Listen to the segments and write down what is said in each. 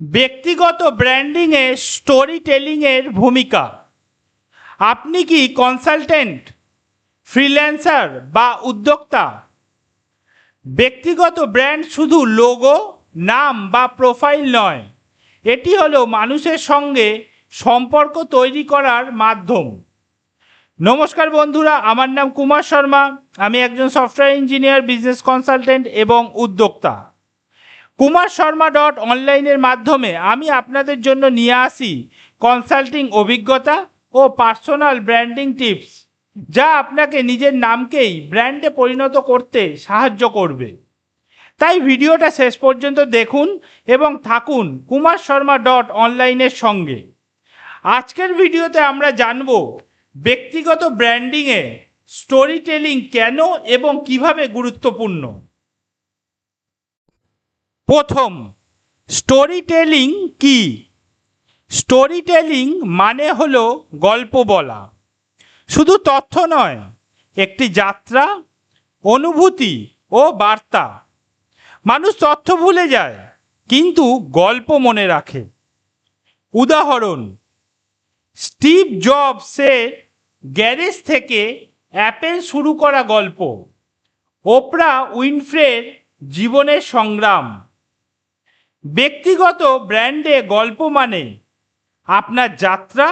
ব্যক্তিগত ব্র্যান্ডিংয়ে স্টোরি টেলিংয়ের ভূমিকা। আপনি কি কনসালটেন্ট, ফ্রিল্যান্সার বা উদ্যোক্তা? ব্যক্তিগত ব্র্যান্ড শুধু লোগো, নাম বা প্রোফাইল নয়, এটি হলো মানুষের সঙ্গে সম্পর্ক তৈরি করার মাধ্যম। নমস্কার বন্ধুরা, আমার নাম কুমার শর্মা। আমি একজন সফটওয়্যার ইঞ্জিনিয়ার, বিজনেস কনসালটেন্ট এবং উদ্যোক্তা। কুমার শর্মা অনলাইনের মাধ্যমে আমি আপনাদের জন্য নিয়ে আসি কনসাল্টিং অভিজ্ঞতা ও পার্সোনাল ব্র্যান্ডিং টিপস, যা আপনাকে নিজের নামকেই ব্র্যান্ডে পরিণত করতে সাহায্য করবে। তাই ভিডিওটা শেষ পর্যন্ত দেখুন এবং থাকুন কুমার শর্মা অনলাইনের সঙ্গে। আজকের ভিডিওতে আমরা জানব ব্যক্তিগত ব্র্যান্ডিংয়ে স্টোরি টেলিং কেন এবং কিভাবে গুরুত্বপূর্ণ। প্রথম, স্টোরি টেলিং কি? স্টোরি টেলিং মানে হলো গল্প বলা, শুধু তথ্য নয়, একটি যাত্রা, অনুভূতি ও বার্তা। মানুষ তথ্য ভুলে যায়, কিন্তু গল্প মনে রাখে। উদাহরণ: স্টিভ জবসের গ্যারেজ থেকে অ্যাপেল শুরু করা গল্প, ওপ্রা উইনফ্রের জীবনের সংগ্রাম। ব্যক্তিগত ব্র্যান্ডে গল্প মানে আপনার যাত্রা,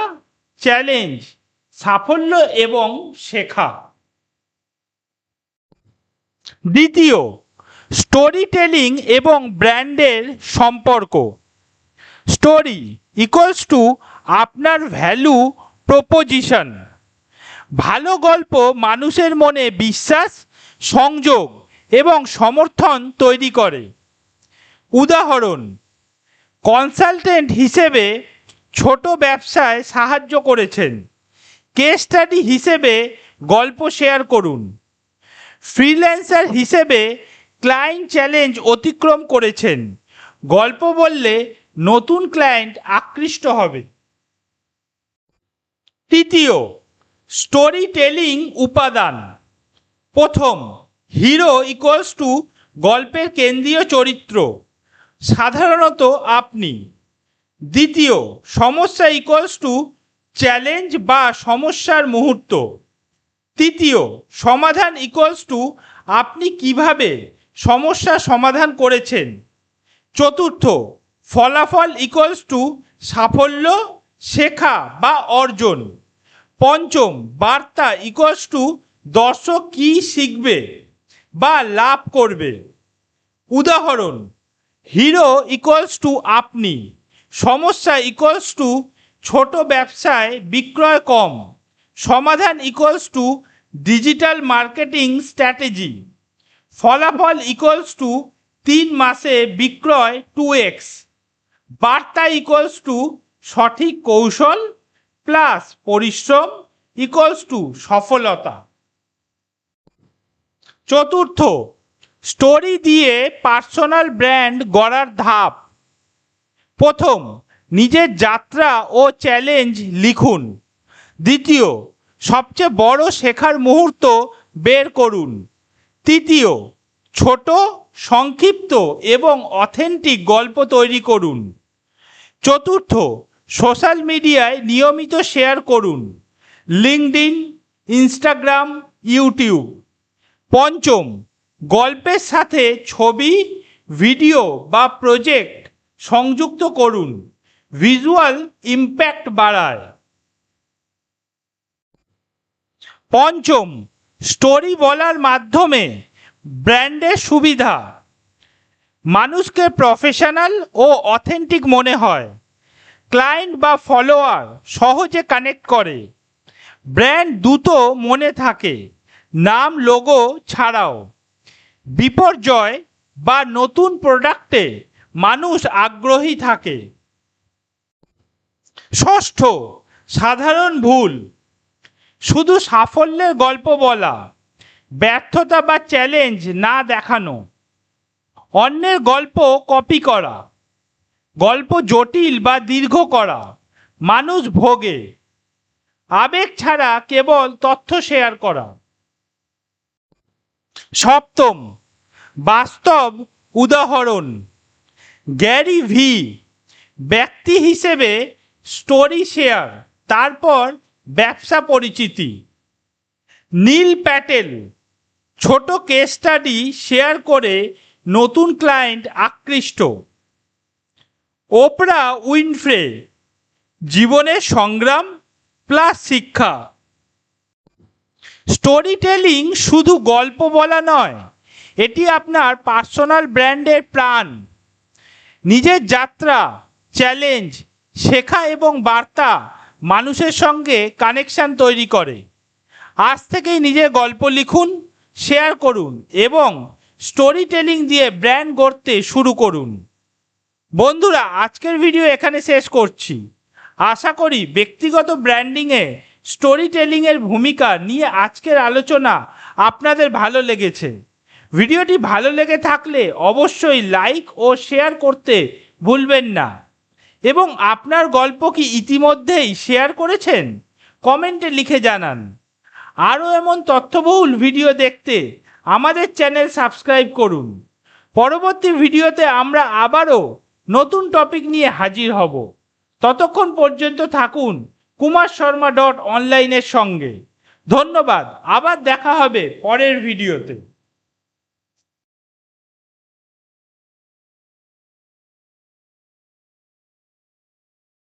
চ্যালেঞ্জ, সাফল্য এবং শেখা। দ্বিতীয়, স্টোরি টেলিং এবং ব্র্যান্ডের সম্পর্ক। স্টোরি ইকুয়ালস টু আপনার ভ্যালু প্রপোজিশন। ভালো গল্প মানুষের মনে বিশ্বাস, সংযোগ এবং সমর্থন তৈরি করে। উদাহরণ: কনসালটেন্ট হিসেবে ছোট ব্যবসায় সাহায্য করেছেন, কেস স্টাডি হিসেবে গল্প শেয়ার করুন। ফ্রিল্যান্সার হিসেবে ক্লায়েন্ট চ্যালেঞ্জ অতিক্রম করেছেন, গল্প বললে নতুন ক্লায়েন্ট আকৃষ্ট হবে। তৃতীয়, স্টোরি টেলিং উপাদান। প্রথম, হিরো ইকুয়ালস টু গল্পের কেন্দ্রীয় চরিত্র, সাধারণত আপনি। দ্বিতীয়, সমস্যা ইকুয়ালস টু চ্যালেঞ্জ বা সমস্যার মুহূর্ত। তৃতীয়, সমাধান ইকুয়ালস টু আপনি কিভাবে সমস্যা সমাধান করেছেন। চতুর্থ, ফলাফল ইকুয়ালস টু সাফল্য, শেখা বা অর্জন। পঞ্চম, বার্তা ইকুয়ালস টু দর্শক কী শিখবে বা লাভ করবে। উদাহরণ: হিরো ইকুয়ালস টু আপনি, সমস্যা ইকুয়ালস টু ছোট ব্যবসায় বিক্রয় কম, সমাধান equals to digital marketing strategy. ফলাফল ইকুয়ালস টু 3 মাসে বিক্রয় 2x। বার্তা ইকুয়ালস টু সঠিক কৌশল প্লাস পরিশ্রম ইকুয়ালস টু সফলতা। চতুর্থ, স্টোরি দিয়ে পার্সোনাল ব্র্যান্ড গড়ার ধাপ। প্রথম, নিজের যাত্রা ও চ্যালেঞ্জ লিখুন। দ্বিতীয়, সবচেয়ে বড় শেখার মুহূর্ত বের করুন। তৃতীয়, ছোট, সংক্ষিপ্ত এবং অথেন্টিক গল্প তৈরি করুন। চতুর্থ, সোশ্যাল মিডিয়ায় নিয়মিত শেয়ার করুন, লিঙ্কডইন, ইনস্টাগ্রাম, ইউটিউব। পঞ্চম, গল্পের সাথে ছবি, ভিডিও বা প্রজেক্ট সংযুক্ত করুন, ভিজুয়াল ইম্প্যাক্ট বাড়ায়। পঞ্চম, স্টোরি বলার মাধ্যমে ব্র্যান্ডের সুবিধা। মানুষকে প্রফেশনাল ও অথেন্টিক মনে হয়, ক্লায়েন্ট বা ফলোয়ার সহজে কানেক্ট করে, ব্র্যান্ড দ্রুত মনে থাকে নাম লোগো ছাড়াও। বিপর্যয় বা নতুন প্রোডাক্টে মানুষ আগ্রহী থাকে। ষষ্ঠ, সাধারণ ভুল। শুধু সাফল্যের গল্প বলা, ব্যর্থতা বা চ্যালেঞ্জ না দেখানো, অন্যের গল্প কপি করা, গল্প জটিল বা দীর্ঘ করা, মানুষ ভোগে। আবেগ ছাড়া কেবল তথ্য শেয়ার করা। সপ্তম, বাস্তব উদাহরণ। গ্যারি ভি ব্যক্তি হিসেবে স্টোরি শেয়ার, তারপর ব্যবসা পরিচিতি। নীল প্যাটেল ছোট কেস স্টাডি শেয়ার করে নতুন ক্লায়েন্ট আকৃষ্ট। ওপরা উইনফ্রে জীবনের সংগ্রাম প্লাস শিক্ষা। স্টোরি টেলিং শুধু গল্প বলা নয়, এটি আপনার পার্সোনাল ব্র্যান্ডের প্রাণ। নিজের যাত্রা, চ্যালেঞ্জ, শেখা এবং বার্তা মানুষের সঙ্গে কানেকশন তৈরি করে। আজ থেকেই নিজের গল্প লিখুন, শেয়ার করুন এবং স্টোরি টেলিং দিয়ে ব্র্যান্ড গড়তে শুরু করুন। বন্ধুরা, আজকের ভিডিও এখানে শেষ করছি। আশা করি ব্যক্তিগত ব্র্যান্ডিংয়ে স্টোরি টেলিংয়ের ভূমিকা নিয়ে আজকের আলোচনা আপনাদের ভালো লেগেছে। ভিডিওটি ভালো লেগে থাকলে অবশ্যই লাইক ও শেয়ার করতে ভুলবেন না। এবং আপনার গল্প কি ইতিমধ্যেই শেয়ার করেছেন? কমেন্টে লিখে জানান। আরও এমন তথ্যবহুল ভিডিও দেখতে আমাদের চ্যানেল সাবস্ক্রাইব করুন। পরবর্তী ভিডিওতে আমরা আবারও নতুন টপিক নিয়ে হাজির হব। ততক্ষণ পর্যন্ত থাকুন kumarsharma.online এর সঙ্গে। ধন্যবাদ। আবার দেখা হবে পরের ভিডিওতে।